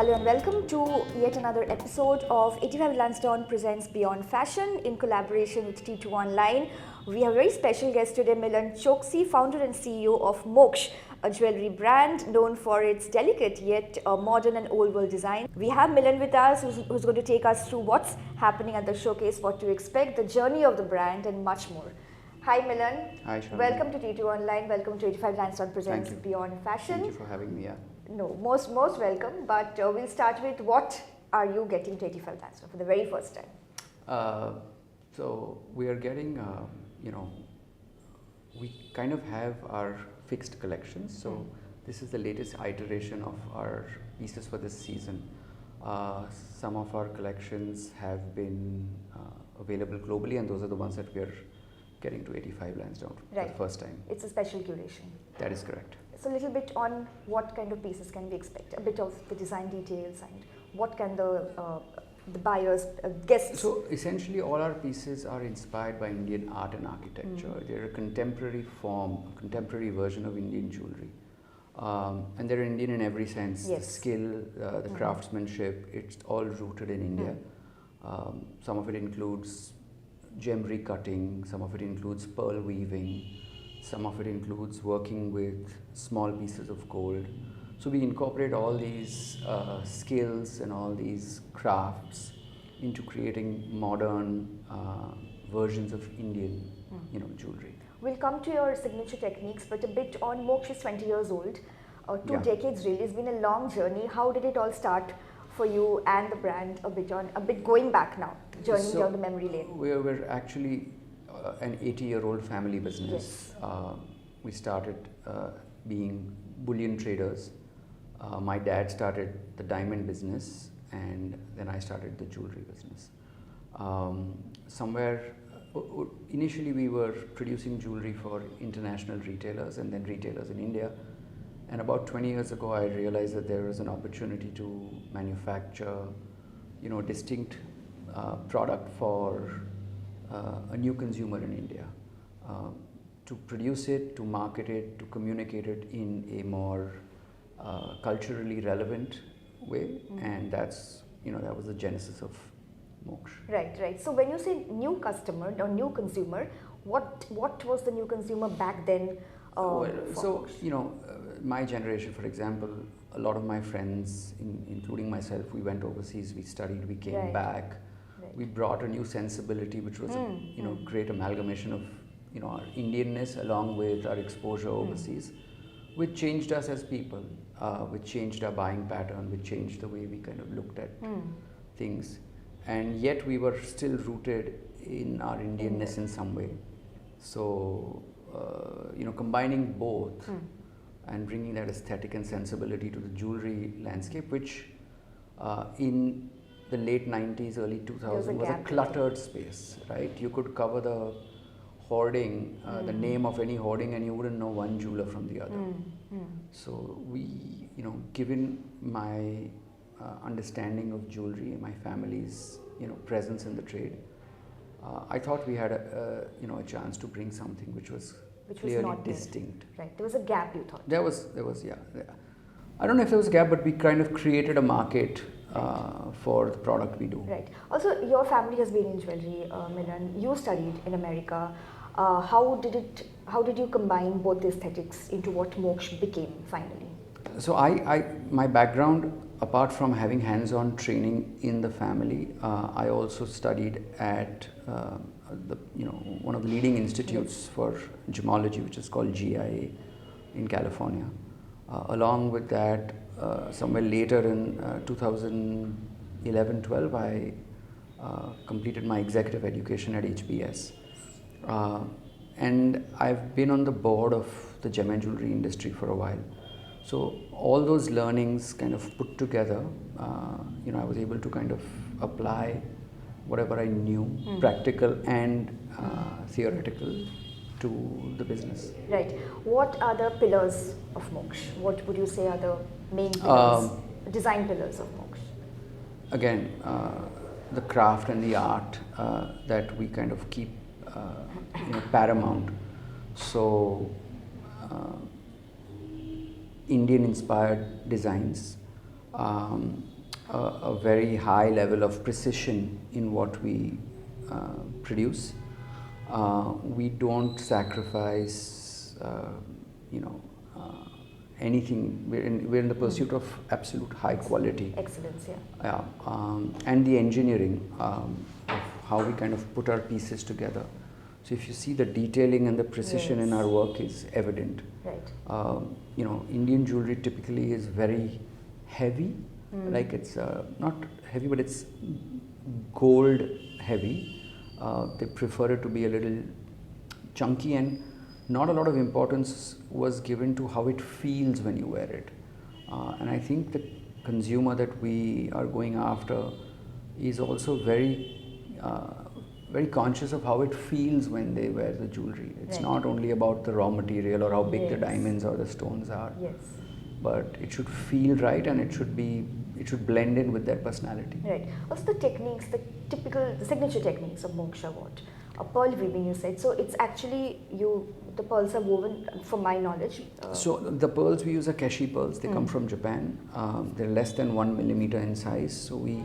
hello and welcome to yet another episode of 85 Lansdowne presents Beyond Fashion in collaboration with T2 Online. We have a very special guest today, Milan Choksi, founder and CEO of Moksh, a jewellery brand known for its delicate yet modern and old world design. We have Milan with us who's going to take us through what's happening at the showcase, what to expect, the journey of the brand and much more. Hi Milan. Hi Saionee. Welcome to T2 Online, welcome to 85 Lansdowne presents Beyond Fashion. Thank you for having me. No, most welcome, but we'll start with what are you getting to 85 Lansdowne for the very first time? So we are getting, we kind of have our fixed collections. So this is the latest iteration of our pieces for this season. Some of our collections have been available globally, and those are the ones that we are getting to 85 Lansdowne for the first time. It's a special curation. That is correct. So a little bit on what kind of pieces can we expect, a bit of the design details and what can the buyers, guests... So essentially all our pieces are inspired by Indian art and architecture. They're a contemporary form, a contemporary version of Indian jewellery. And they're Indian in every sense. Yes. The skill, the craftsmanship, it's all rooted in India. Some of it includes gemmery cutting, some of it includes pearl weaving, some of it includes working with small pieces of gold. So we incorporate all these skills and all these crafts into creating modern versions of Indian, jewelry. We'll come to your signature techniques, but a bit on Moksh is 20 years old, 2 decades really. It's been a long journey. How did it all start for you and the brand? A bit going back now, journeying down the memory lane. We're actually an 80-year-old family business. Yes. We started being bullion traders. My dad started the diamond business, and then I started the jewelry business. Initially we were producing jewelry for international retailers and then retailers in India. And about 20 years ago, I realized that there was an opportunity to manufacture, distinct product for a new consumer in India. To produce it, to market it, to communicate it in a more culturally relevant way, and that's that was the genesis of Moksh. Right. So when you say new customer or new consumer, what was the new consumer back then? My generation, for example, a lot of my friends, including myself, we went overseas, we studied, we came back. We brought a new sensibility, which was a great amalgamation of our Indianness along with our exposure overseas, which changed us as people, which changed our buying pattern, which changed the way we kind of looked at things. And yet we were still rooted in our Indianness in some way. So, combining both and bringing that aesthetic and sensibility to the jewelry landscape, which in the late 90s, early 2000s was a cluttered space, right? You could cover the hoarding, the name of any hoarding, and you wouldn't know one jeweler from the other. So we, given my understanding of jewelry and my family's, presence in the trade, I thought we had a chance to bring something which was clearly distinct. Right, there was a gap, you thought. There was, yeah. I don't know if there was a gap, but we kind of created a market for the product we do. Right. Also, your family has been in jewelry, Milan. You studied in America. How did you combine both the aesthetics into what Moksh became finally? So my background, apart from having hands-on training in the family, I also studied at one of the leading institutes for gemology, which is called GIA in California. Along with that, somewhere later in 2011-12, I completed my executive education at HBS. And I've been on the board of the gem and jewelry industry for a while. So all those learnings kind of put together, I was able to kind of apply whatever I knew, practical and theoretical, to the business. Right. What are the pillars of Moksh? What would you say are the main pillars, design pillars of Moksh? Again, the craft and the art that we kind of keep paramount. So Indian inspired designs, a very high level of precision in what we produce. We don't sacrifice, you know, anything. We're in the pursuit of absolute high quality. Excellence, yeah. And the engineering of how we kind of put our pieces together. So if you see the detailing and the precision in our work is evident. Right. You know, Indian jewelry typically is very heavy. Like it's not heavy, but it's gold heavy. They prefer it to be a little chunky, and not a lot of importance was given to how it feels when you wear it. And I think the consumer that we are going after is also very conscious of how it feels when they wear the jewelry. It's not only about the raw material or how big the diamonds or the stones are. Yes. But it should feel right, and it should blend in with their personality. Right. Also the techniques, the signature techniques of Moksh are what? A pearl weaving, you said. So it's actually the pearls are woven, from my knowledge. So the pearls we use are keshi pearls. They come from Japan. They're less than 1 millimeter in size. So we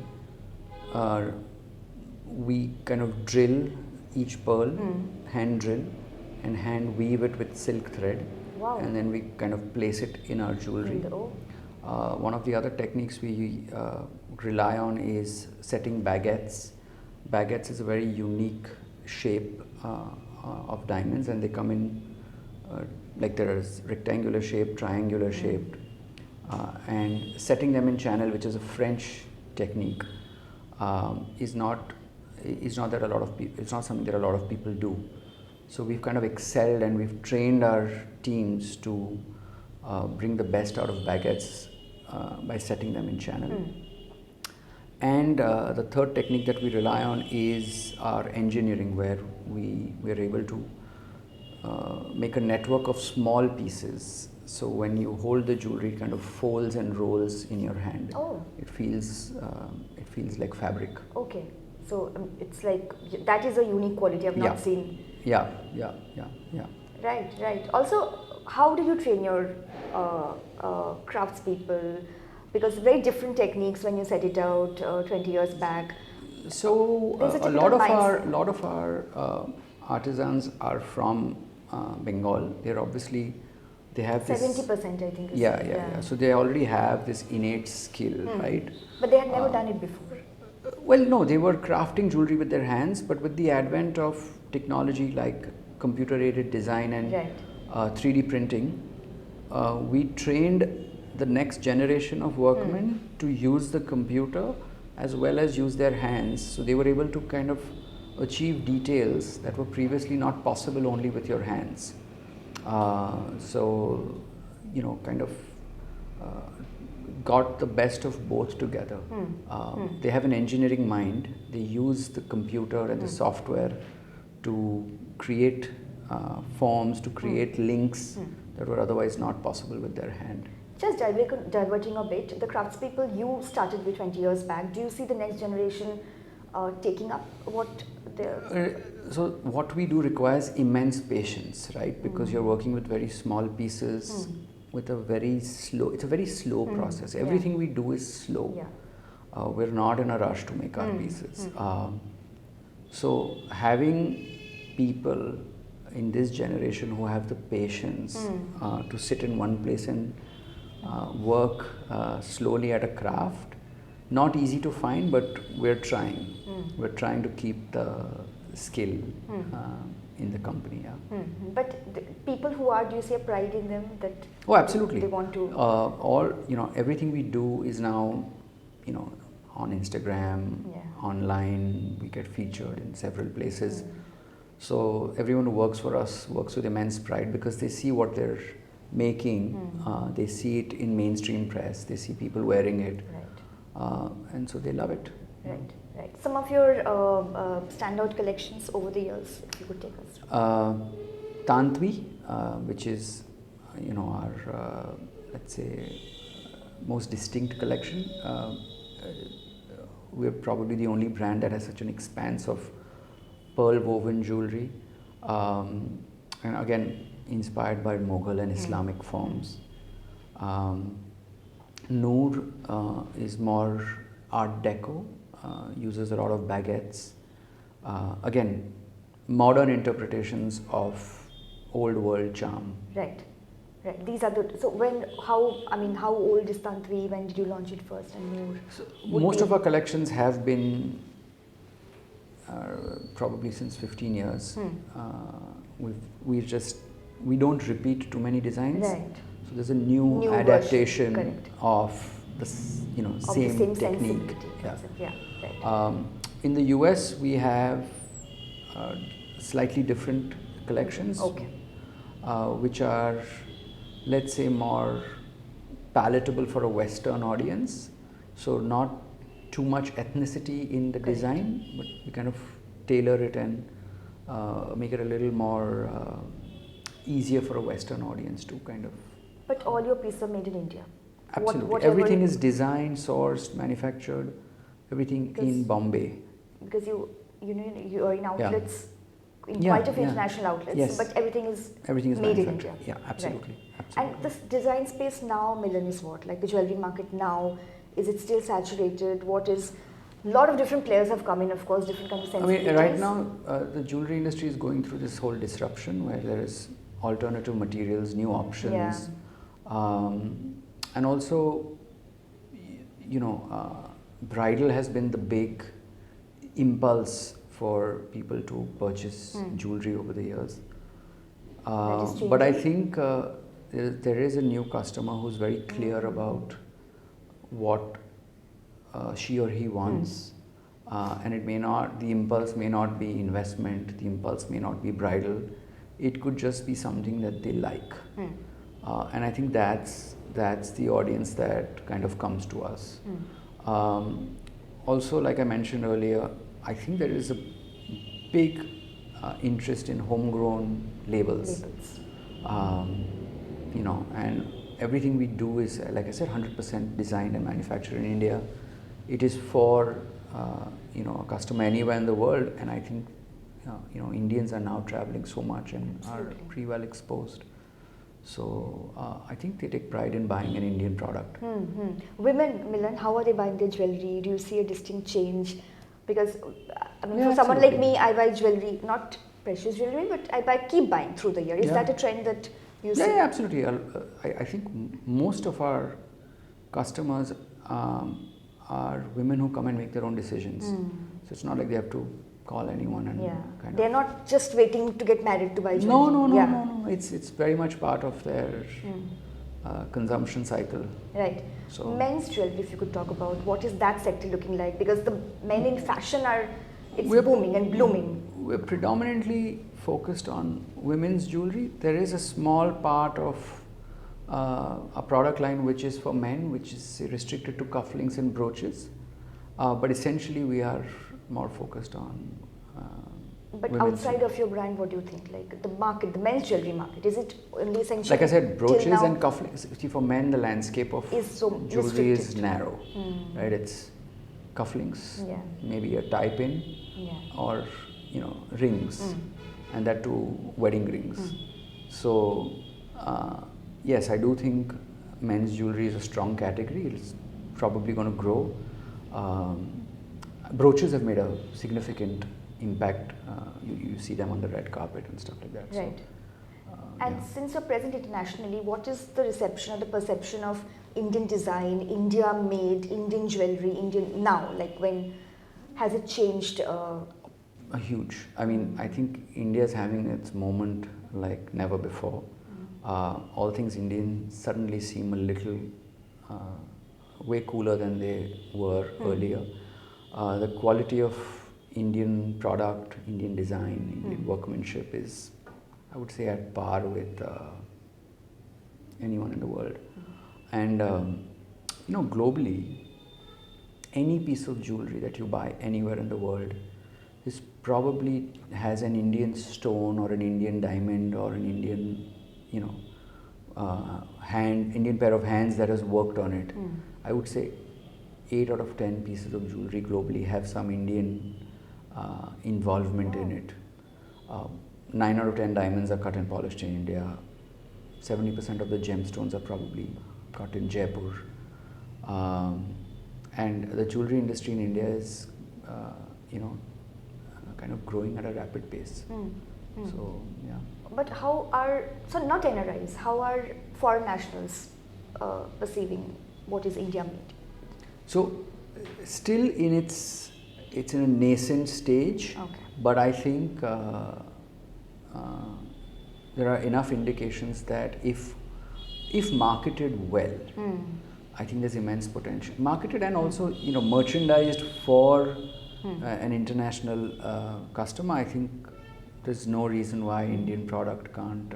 kind of drill each pearl, hand drill, and hand weave it with silk thread. Wow. And then we kind of place it in our jewelry. One of the other techniques we rely on is setting baguettes. Baguettes is a very unique shape of diamonds, and they come in like there is rectangular shape, triangular shaped, and setting them in channel, which is a French technique, is not that a lot of people. It's not something that a lot of people do. So we've kind of excelled, and we've trained our teams to bring the best out of baguettes by setting them in channel. And the third technique that we rely on is our engineering, where we are able to make a network of small pieces. So when you hold the jewelry, it kind of folds and rolls in your hand. Oh. It feels like fabric. Okay. So it's like, that is a unique quality I've not seen. Yeah. Right. Also, how do you train your craftspeople? Because very different techniques when you set it out 20 years back. So a lot of our artisans are from Bengal. They have this 70%, I think. Yeah. So they already have this innate skill, right? But they had never done it before. Well, no, they were crafting jewelry with their hands, but with the advent of technology like computer-aided design and 3D printing, we trained the next generation of workmen to use the computer as well as use their hands. So they were able to kind of achieve details that were previously not possible only with your hands. So, you know, kind of got the best of both together. They have an engineering mind. They use the computer and the software to create forms, to create links that were otherwise not possible with their hand. Just diverting a bit, the craftspeople you started with 20 years back, do you see the next generation taking up what they're... So what we do requires immense patience, right? Because you're working with very small pieces, with a very slow process. Everything we do is slow. We're not in a rush to make our pieces. So having people in this generation who have the patience to sit in one place and work slowly at a craft, not easy to find, but we're trying. We're trying to keep the skill in the company. But the people who are, do you see a pride in them that? Oh, absolutely. They want to. Everything we do is now, on Instagram, online. We get featured in several places. So everyone who works for us works with immense pride because they see what they're making. They see it in mainstream press. They see people wearing it, and so they love it. Right. Some of your standout collections over the years, if you could take us through. Tantvi, which is, our let's say most distinct collection. We're probably the only brand that has such an expanse of pearl woven jewelry, and again inspired by Mughal and Islamic forms. Noor is more Art Deco, uses a lot of baguettes. Again, modern interpretations of old world charm. Right. Right. These are the so when how old is Tantri? When did you launch it first and more? So most of our collections have been probably since 15 years. We don't repeat too many designs. Right. So there's a new adaptation of the same technique. Yeah. Right. In the US, we have slightly different collections, which are, let's say, more palatable for a Western audience. So not too much ethnicity in the design, but we kind of tailor it and make it a little more easier for a Western audience to kind of. But all your pieces are made in India. Absolutely, everything is designed, sourced, manufactured, everything in Bombay. Because you are in outlets, in quite a few international outlets, but everything is made in India. Yeah, absolutely. Right. And this design space now, Milan, is what? Like the jewelry market now, is it still saturated? What is? A lot of different players have come in, of course, different kinds of sensibilities. I mean, right now, the jewelry industry is going through this whole disruption where there is alternative materials, new options, and also, bridal has been the big impulse for people to purchase jewelry over the years. But I think there is a new customer who's very clear about what she or he wants, and the impulse may not be investment, the impulse may not be bridal, it could just be something that they like. And I think that's the audience that kind of comes to us. Also, like I mentioned earlier, I think there is a big interest in homegrown labels. And everything we do is, like I said, 100% designed and manufactured in India. It is for a customer anywhere in the world, and I think Indians are now traveling so much and are pretty well exposed. So I think they take pride in buying an Indian product. Women, Milan, how are they buying their jewelry? Do you see a distinct change? Because for someone like me, I buy jewelry, not precious jewelry, but I keep buying through the year. Is that a trend that you see? Yeah, absolutely. I think most of our customers are women who come and make their own decisions. So it's not like they have to call anyone and kind they're of. not just waiting to get married to buy jewelry. No. It's very much part of their consumption cycle. Right. So men's jewelry, if you could talk about, what is that sector looking like? Because the men in fashion we're booming and blooming. We're predominantly focused on women's jewelry. There is a small part of a product line which is for men, which is restricted to cufflinks and brooches. But essentially we are more focused on but outside of your brand, what do you think? Like the market, the men's jewelry market, is it only essentially? Like I said, brooches and cufflinks. See, for men, the landscape of jewelry is narrow, right? It's cufflinks, maybe a tie-pin, or rings, and that too wedding rings. So yes, I do think men's jewelry is a strong category. It's probably going to grow. Brooches have made a significant impact. You see them on the red carpet and stuff like that. Right. And since you're present internationally, what is the reception or the perception of Indian design, India made, Indian jewelry, Indian now? Like when has it changed? A huge. I mean, I think India is having its moment like never before. All things Indian suddenly seem a little way cooler than they were earlier. The quality of Indian product, Indian design, Indian workmanship is, I would say, at par with anyone in the world. And globally, any piece of jewelry that you buy anywhere in the world is probably has an Indian stone or an Indian diamond or an Indian, Indian pair of hands that has worked on it. I would say 8 out of 10 pieces of jewelry globally have some Indian involvement in it. 9 out of 10 diamonds are cut and polished in India. 70% of the gemstones are probably cut in Jaipur. and the jewelry industry in India is, kind of growing at a rapid pace. So yeah. But how are, so not NRIs, how are foreign nationals perceiving what is India made? So still it's in a nascent stage, but I think there are enough indications that if marketed well, I think there's immense potential. Marketed and also merchandised for an international customer, I think there's no reason why Indian product can't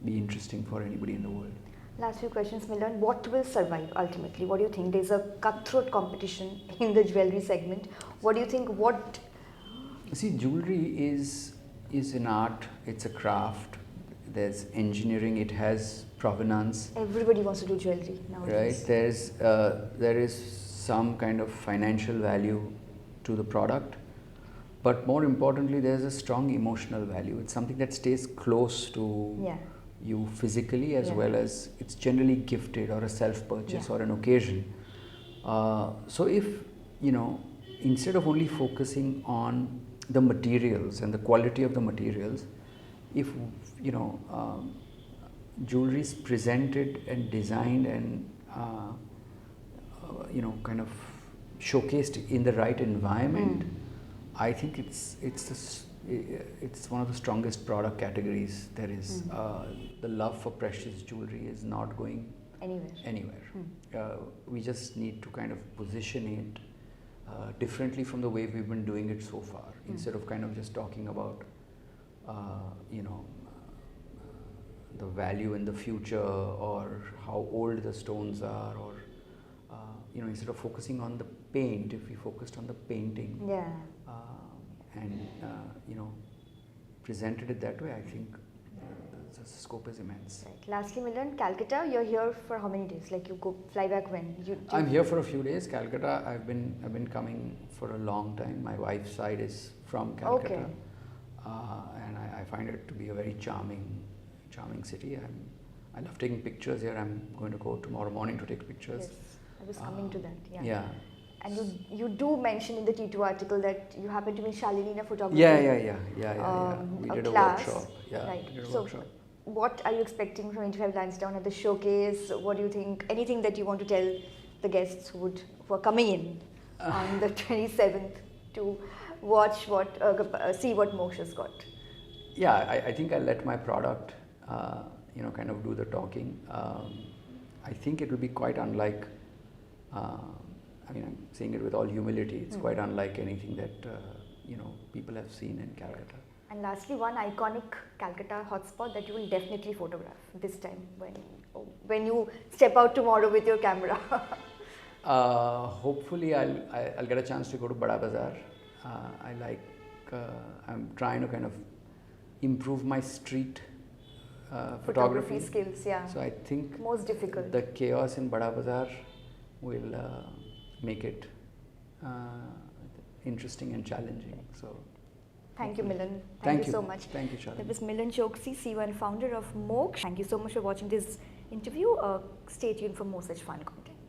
be interesting for anybody in the world. Last few questions, Milan. What will survive ultimately? What do you think? There's a cutthroat competition in the jewelry segment. What do you think? See, jewelry is an art. It's a craft. There's engineering. It has provenance. Everybody wants to do jewelry nowadays. Right. There is some kind of financial value to the product, but more importantly, there's a strong emotional value. It's something that stays close to you physically, as well as it's generally gifted or a self-purchase or an occasion. So if instead of only focusing on the materials and the quality of the materials, if jewelry is presented and designed and kind of showcased in the right environment, I think it's one of the strongest product categories there is. The love for precious jewelry is not going anywhere. We just need to kind of position it differently from the way we've been doing it so far. Instead of kind of just talking about the value in the future or how old the stones are, or instead of focusing on the paint, if we focused on the painting and presented it that way, I think the scope is immense. Right. Lastly, Milan, Calcutta, you're here for how many days? Like you fly back when? I'm here for a few days. Calcutta, I've been coming for a long time. My wife's side is from Calcutta, and I find it to be a very charming city. I love taking pictures here. I'm going to go tomorrow morning to take pictures. Yes, I was coming to that. Yeah. And you do mention in the T2 article that you happen to be Shalini in a photography. Yeah. We did a workshop. Yeah, right. We did a so, workshop. What are you expecting from 85 Lansdowne at the showcase? What do you think? Anything that you want to tell the guests who are coming in on the 27th to watch see what Moksh has got? Yeah, I think I'll let my product, kind of do the talking. I think it will be quite unlike. I'm saying it with all humility. It's quite unlike anything that people have seen in Calcutta. And lastly, one iconic Calcutta hotspot that you will definitely photograph this time when you step out tomorrow with your camera. Hopefully, I'll get a chance to go to Bada Bazaar. I'm trying to kind of improve my street photography skills. Yeah. So I think most difficult. The chaos in Bada Bazaar will make it interesting and challenging. So. Thank you, Milan. Thank you so much. Thank you, Shalini. That was Milan Choksi, CEO and founder of Moksh. Thank you so much for watching this interview. Stay tuned for more such fun content.